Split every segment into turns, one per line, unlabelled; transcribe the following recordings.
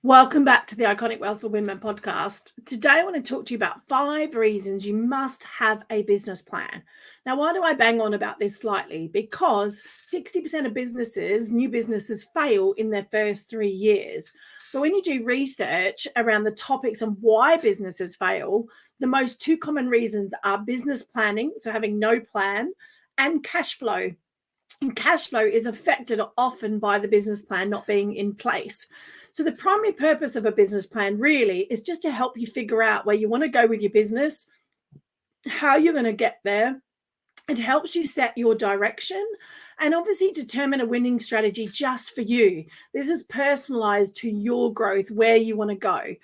Welcome back to the Iconic Wealth for Women podcast. Today, I want to talk to you about 5 reasons you must have a business plan. Now, why do I bang on about this slightly? Because 60% of new businesses fail in their first 3 years. But when you do research around the topics and why businesses fail, the most 2 common reasons are business planning, so having no plan, and cash flow. And cash flow is affected often by the business plan not being in place. So the primary purpose of a business plan really is just to help you figure out where you want to go with your business, how you're going to get there. It helps you set your direction and obviously determine a winning strategy just for you. This is personalized to your growth, where you want to go.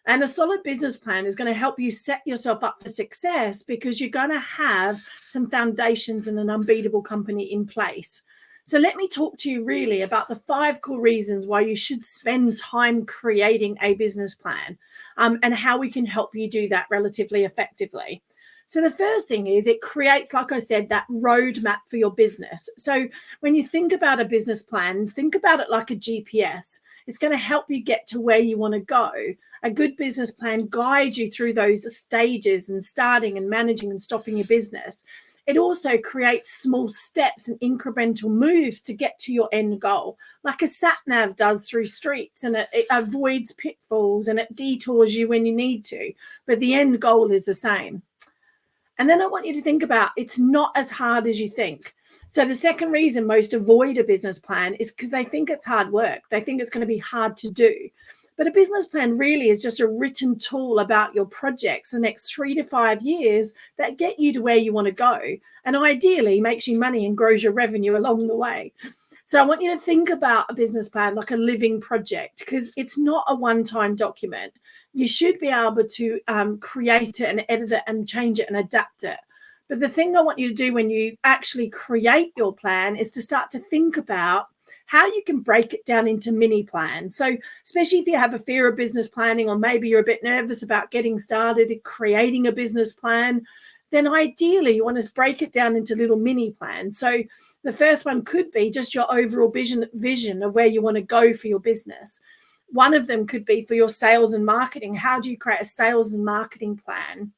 And a solid business plan is going to help you set yourself up for success because you're going to have some foundations and an unbeatable company in place. So let me talk to you really about the 5 core reasons why you should spend time creating a business plan, and how we can help you do that relatively effectively. So the first thing is it creates, like I said, that roadmap for your business. So when you think about a business plan, think about it like a GPS. It's going to help you get to where you want to go. A good business plan guides you through those stages and starting and managing and stopping your business. It also creates small steps and incremental moves to get to your end goal, like a sat nav does through streets, and it avoids pitfalls and it detours you when you need to. But the end goal is the same. And then I want you to think about it's not as hard as you think. So the second reason most avoid a business plan is because they think it's hard work. They think it's going to be hard to do. But a business plan really is just a written tool about your projects the next 3 to 5 years that get you to where you want to go, and ideally makes you money and grows your revenue along the way. So I want you to think about a business plan like a living project, because it's not a one-time document. You should be able to create it and edit it and change it and adapt it. But the thing I want you to do when you actually create your plan is to start to think about how you can break it down into mini plans. So especially if you have a fear of business planning, or maybe you're a bit nervous about getting started and creating a business plan, then ideally you want to break it down into little mini plans. So the first one could be just your overall vision of where you want to go for your business. One of them could be for your sales and marketing. How do you create a sales and marketing plan?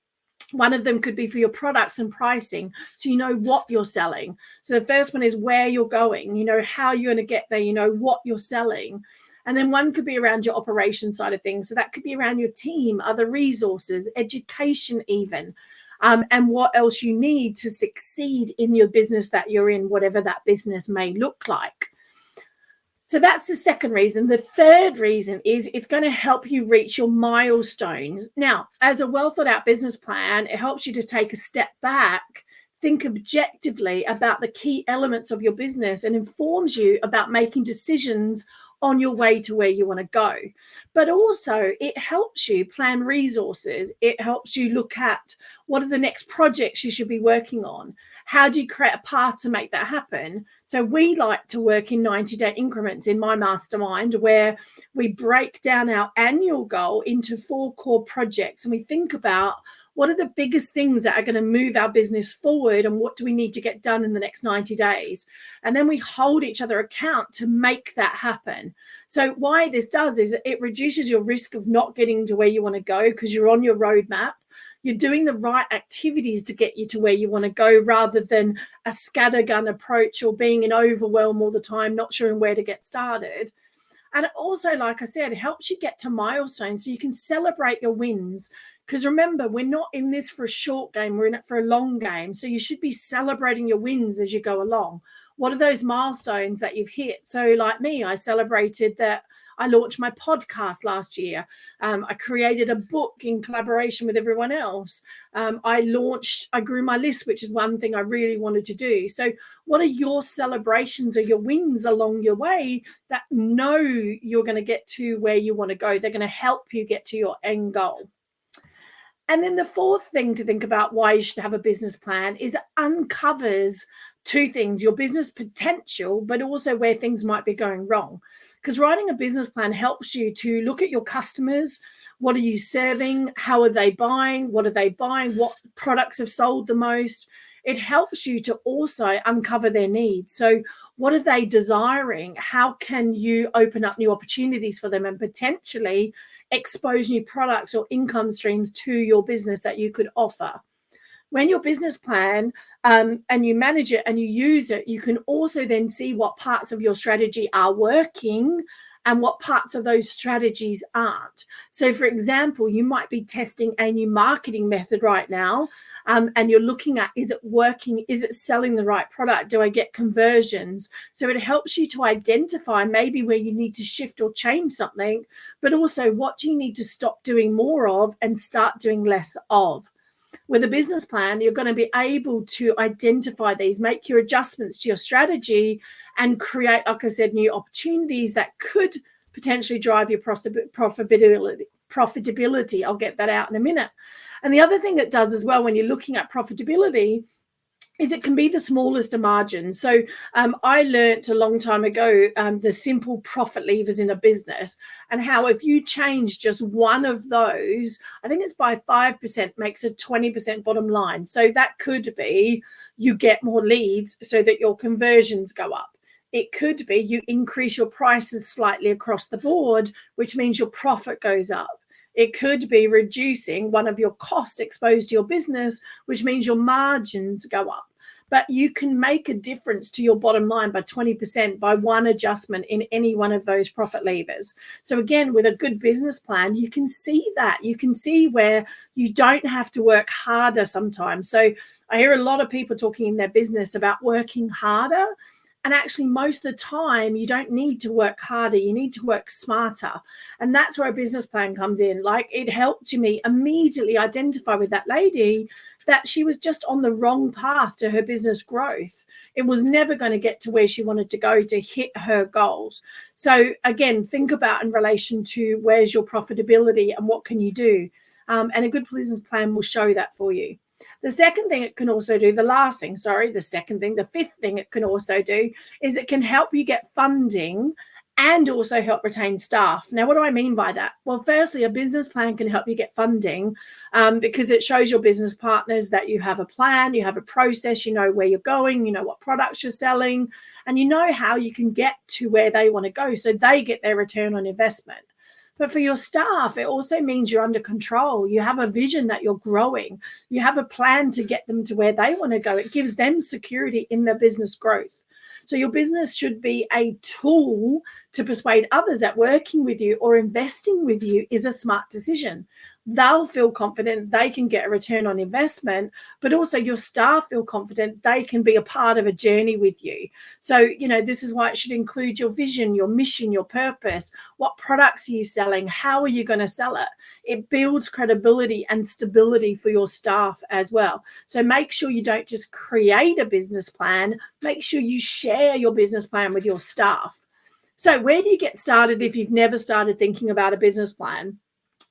One of them could be for your products and pricing, so you know what you're selling. So the first one is where you're going, you know how you're going to get there, you know what you're selling. And then one could be around your operation side of things. So that could be around your team, other resources, education even, and what else you need to succeed in your business that you're in, whatever that business may look like. So that's the second reason. The third reason is it's going to help you reach your milestones. Now, as a well thought out business plan, it helps you to take a step back, think objectively about the key elements of your business, and informs you about making decisions on your way to where you want to go. But also it helps you plan resources. It helps you look at what are the next projects you should be working on. How do you create a path to make that happen? So we like to work in 90-day increments in my mastermind, where we break down our annual goal into 4 core projects, and we think about what are the biggest things that are going to move our business forward, and what do we need to get done in the next 90 days? And then we hold each other account to make that happen. So why this does is it reduces your risk of not getting to where you want to go, because you're on your roadmap. You're doing the right activities to get you to where you want to go, rather than a scattergun approach or being in overwhelm all the time, not sure where to get started. And it also, like I said, helps you get to milestones so you can celebrate your wins. Because remember, we're not in this for a short game, we're in it for a long game. So you should be celebrating your wins as you go along. What are those milestones that you've hit? So like me, I celebrated that I launched my podcast last year. I created a book in collaboration with everyone else. I grew my list, which is one thing I really wanted to do. So what are your celebrations or your wins along your way that know you're going to get to where you want to go? They're going to help you get to your end goal. And then the fourth thing to think about why you should have a business plan is it uncovers 2 things: your business potential, but also where things might be going wrong. Because writing a business plan helps you to look at your customers. What are you serving? How are they buying? What are they buying? What products have sold the most? it helps you to also uncover their needs. So what are they desiring? How can you open up new opportunities for them and potentially expose new products or income streams to your business that you could offer? When your business plan and you manage it and you use it, you can also then see what parts of your strategy are working and what parts of those strategies aren't. So, for example, you might be testing a new marketing method right now, and you're looking at, is it working? Is it selling the right product? Do I get conversions? So it helps you to identify maybe where you need to shift or change something, but also what do you need to stop doing more of and start doing less of. With a business plan, you're going to be able to identify these, make your adjustments to your strategy, and create, like I said, new opportunities that could potentially drive your profitability. I'll get that out in a minute. And the other thing it does as well when you're looking at profitability is it can be the smallest of margins. So I learned a long time ago the simple profit levers in a business, and how if you change just one of those, I think it's by 5%, makes a 20% bottom line. So that could be you get more leads so that your conversions go up. It could be you increase your prices slightly across the board, which means your profit goes up. It could be reducing one of your costs exposed to your business, which means your margins go up. But you can make a difference to your bottom line by 20% by one adjustment in any one of those profit levers. So again, with a good business plan, you can see that. You can see where you don't have to work harder sometimes. So I hear a lot of people talking in their business about working harder. And actually, most of the time, you don't need to work harder. You need to work smarter. And that's where a business plan comes in. Like, it helped me immediately identify with that lady that she was just on the wrong path to her business growth. It was never going to get to where she wanted to go to hit her goals. So again, think about in relation to where's your profitability and what can you do? And a good business plan will show that for you. The second thing it can also do, the fifth thing it can also do is it can help you get funding and also help retain staff. Now, what do I mean by that? Well, firstly, a business plan can help you get funding because it shows your business partners that you have a plan, you have a process, you know where you're going, you know what products you're selling, and you know how you can get to where they want to go so they get their return on investment. But for your staff, it also means you're under control. You have a vision that you're growing. You have a plan to get them to where they want to go. It gives them security in their business growth. So your business should be a tool to persuade others that working with you or investing with you is a smart decision. They'll feel confident they can get a return on investment, but also your staff feel confident they can be a part of a journey with you. So, this is why it should include your vision, your mission, your purpose. What products are you selling? How are you going to sell it? It builds credibility and stability for your staff as well. So make sure you don't just create a business plan. Make sure you share your business plan with your staff. So where do you get started if you've never started thinking about a business plan?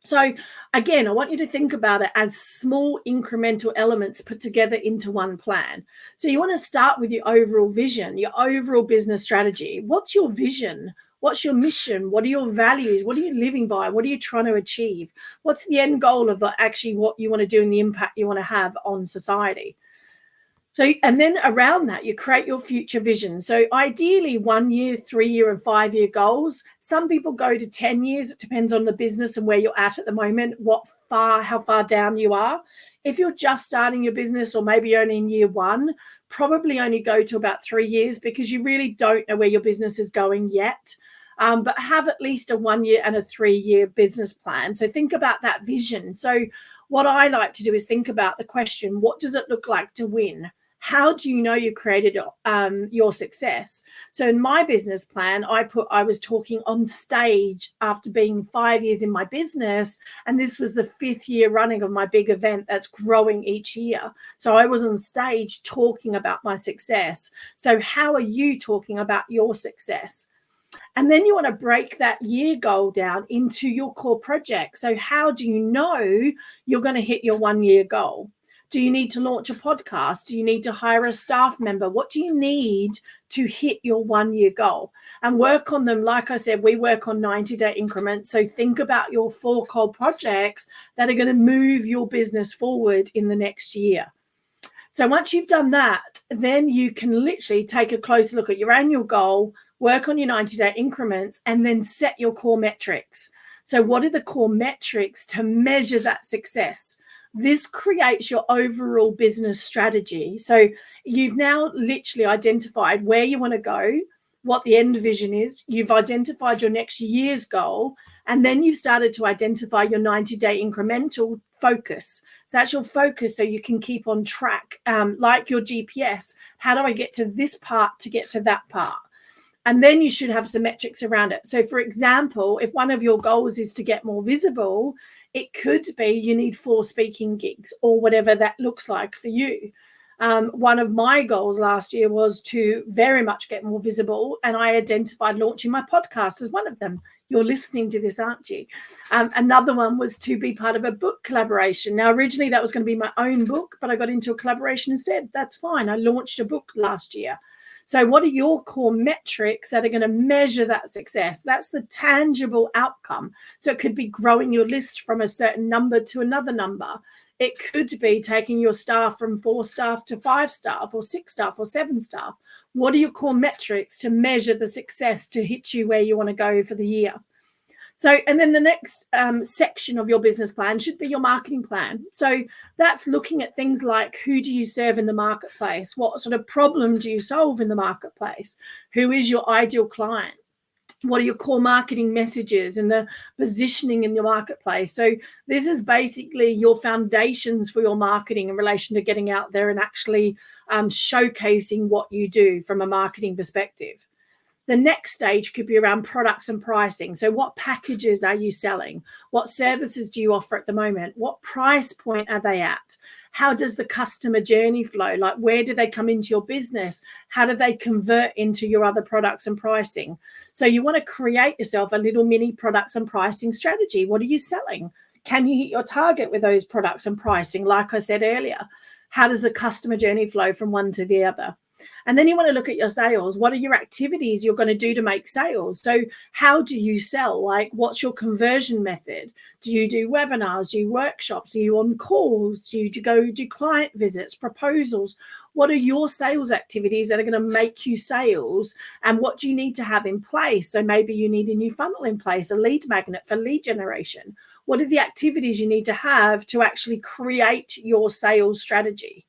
So again, I want you to think about it as small incremental elements put together into one plan. So you want to start with your overall vision, your overall business strategy. What's your vision? What's your mission? What are your values? What are you living by? What are you trying to achieve? What's the end goal of actually what you want to do and the impact you want to have on society? So, and then around that, you create your future vision. So ideally 1 year, 3 year and 5 year goals. Some people go to 10 years. It depends on the business and where you're at the moment, how far down you are. If you're just starting your business or maybe only in year one, probably only go to about 3 years because you really don't know where your business is going yet. But have at least a 1 year and a 3 year business plan. So think about that vision. So what I like to do is think about the question, what does it look like to win? How do you know you created your success? So in my business plan, I was talking on stage after being 5 years in my business, and this was the 5th year running of my big event that's growing each year. So I was on stage talking about my success. So how are you talking about your success? And then you want to break that year goal down into your core project. So how do you know you're going to hit your 1 year goal? Do you need to launch a podcast? Do you need to hire a staff member? What do you need to hit your 1 year goal? And work on them. Like I said, we work on 90-day increments. So think about your 4 core projects that are going to move your business forward in the next year. So once you've done that, then you can literally take a closer look at your annual goal, work on your 90-day increments, and then set your core metrics. So what are the core metrics to measure that success? This creates your overall business strategy. So you've now literally identified where you want to go, what the end vision is. You've identified your next year's goal, and then you've started to identify your 90-day incremental focus. So that's your focus, so you can keep on track, like your GPS. How do I get to this part to get to that part? And then you should have some metrics around it. So for example, if one of your goals is to get more visible, it could be you need 4 speaking gigs or whatever that looks like for you. One of my goals last year was to very much get more visible, and I identified launching my podcast as one of them. You're listening to this, aren't you? Another one was to be part of a book collaboration. Now, originally that was going to be my own book, but I got into a collaboration instead. That's fine. I launched a book last year. So what are your core metrics that are going to measure that success? That's the tangible outcome. So it could be growing your list from a certain number to another number. It could be taking your staff from 4 staff to 5 staff or 6 staff or 7 staff. What are your core metrics to measure the success to hit you where you want to go for the year? So, and then the next section of your business plan should be your marketing plan. So that's looking at things like, who do you serve in the marketplace? What sort of problem do you solve in the marketplace? Who is your ideal client? What are your core marketing messages and the positioning in your marketplace? So this is basically your foundations for your marketing in relation to getting out there and actually showcasing what you do from a marketing perspective. The next stage could be around products and pricing. So what packages are you selling? What services do you offer at the moment? What price point are they at? How does the customer journey flow? Like, where do they come into your business? How do they convert into your other products and pricing? So you want to create yourself a little mini products and pricing strategy. What are you selling? Can you hit your target with those products and pricing? Like I said earlier, how does the customer journey flow from one to the other? And then you want to look at your sales. What are your activities you're going to do to make sales? So how do you sell? Like, what's your conversion method? Do you do webinars? Do you workshops? Are you on calls? Do you go do client visits, proposals? What are your sales activities that are going to make you sales? And what do you need to have in place? So maybe you need a new funnel in place, a lead magnet for lead generation. What are the activities you need to have to actually create your sales strategy?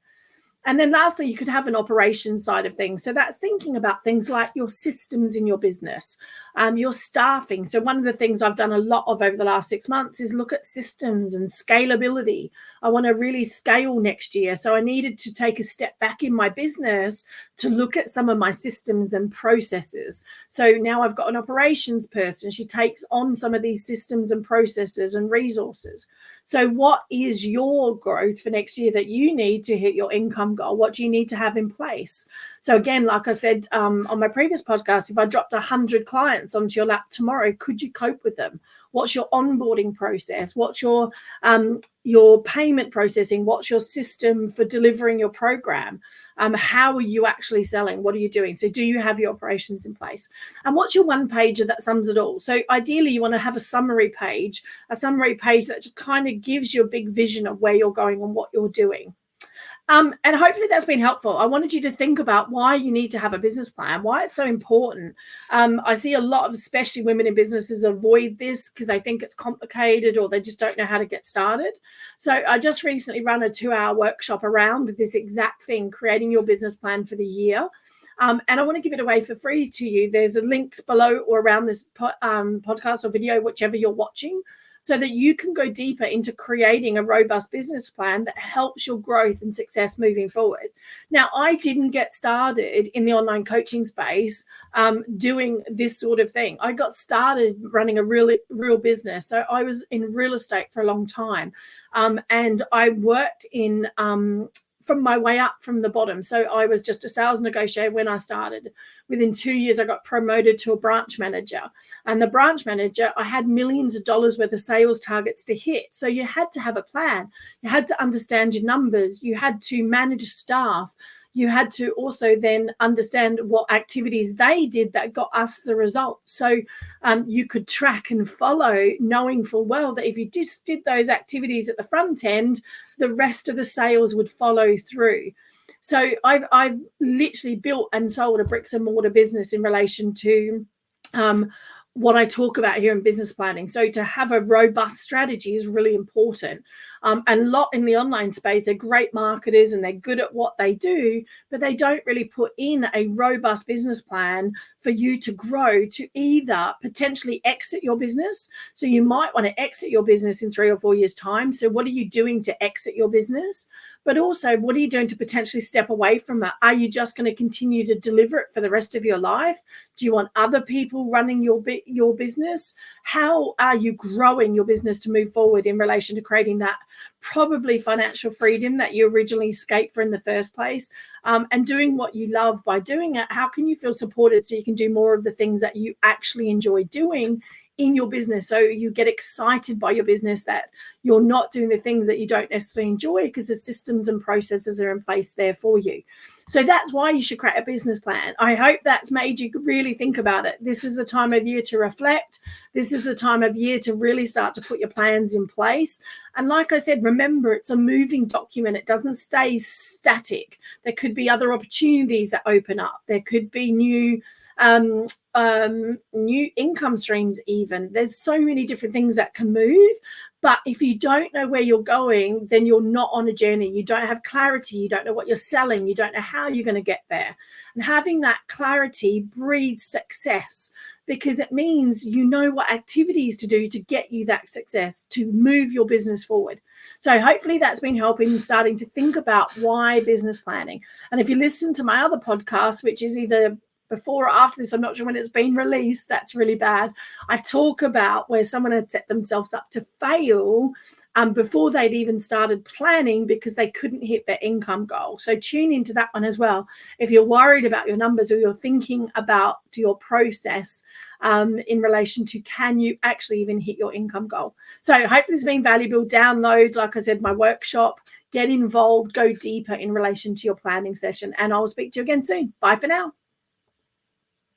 And then lastly, you could have an operations side of things. So that's thinking about things like your systems in your business, your staffing. So one of the things I've done a lot of over the last 6 months is look at systems and scalability. I want to really scale next year. So I needed to take a step back in my business to look at some of my systems and processes. So now I've got an operations person. She takes on some of these systems and processes and resources. So what is your growth for next year that you need to hit your income goal? What do you need to have in place? So again, like I said on my previous podcast, if I dropped 100 clients onto your lap tomorrow, could you cope with them? What's your onboarding process? What's your payment processing? What's your system for delivering your program? How are you actually selling? What are you doing? So do you have your operations in place? And what's your one pager that sums it all? So ideally, you want to have a summary page that just kind of gives you a big vision of where you're going and what you're doing. And hopefully that's been helpful. I wanted you to think about why you need to have a business plan, why it's so important. I see a lot of, especially women in businesses, avoid this because they think it's complicated or they just don't know how to get started. So I just recently ran a 2-hour workshop around this exact thing, creating your business plan for the year. And I want to give it away for free to you. There's a link below or around this podcast or video, whichever you're watching, so that you can go deeper into creating a robust business plan that helps your growth and success moving forward. Now, I didn't get started in the online coaching space doing this sort of thing. I got started running a real business. So I was in real estate for a long time. And I worked in from my way up from the bottom. So I was just a sales negotiator when I started. Within 2 years, I got promoted to a branch manager. And the branch manager, I had millions of dollars worth of sales targets to hit. So you had to have a plan. You had to understand your numbers. You had to manage staff. You had to also then understand what activities they did that got us the result. So you could track and follow, knowing full well that if you just did those activities at the front end, the rest of the sales would follow through. So I've literally built and sold a bricks and mortar business in relation to what I talk about here in business planning. So to have a robust strategy is really important. And a lot in the online space are great marketers and they're good at what they do, but they don't really put in a robust business plan for you to grow, to either potentially exit your business. So you might want to exit your business in 3 or 4 years' time. So what are you doing to exit your business? But also, what are you doing to potentially step away from it? Are you just going to continue to deliver it for the rest of your life? Do you want other people running your business? How are you growing your business to move forward in relation to creating that probably financial freedom that you originally escaped for in the first place? And doing what you love by doing it, how can you feel supported so you can do more of the things that you actually enjoy doing in your business, so you get excited by your business, that you're not doing the things that you don't necessarily enjoy because the systems and processes are in place there for you. So that's why you should create a business plan. I hope that's made you really think about it. This is the time of year to reflect. This is the time of year to really start to put your plans in place. And like I said, remember, it's a moving document. It doesn't stay static. There could be other opportunities that open up. There could be new income streams. Even there's so many different things that can move, but if you don't know where you're going, then you're not on a journey. You don't have clarity. You don't know what you're selling. You don't know how you're going to get there. And having that clarity breeds success, because it means you know what activities to do to get you that success, to move your business forward. So hopefully that's been helping, starting to think about why business planning. And if you listen to my other podcast, which is either before or after this, I'm not sure when it's been released, that's really bad, I talk about where someone had set themselves up to fail before they'd even started planning because they couldn't hit their income goal. So tune into that one as well if you're worried about your numbers or you're thinking about your process in relation to, can you actually even hit your income goal? So I hope this has been valuable. Download, like I said, my workshop, get involved, go deeper in relation to your planning session, and I'll speak to you again soon. Bye for now.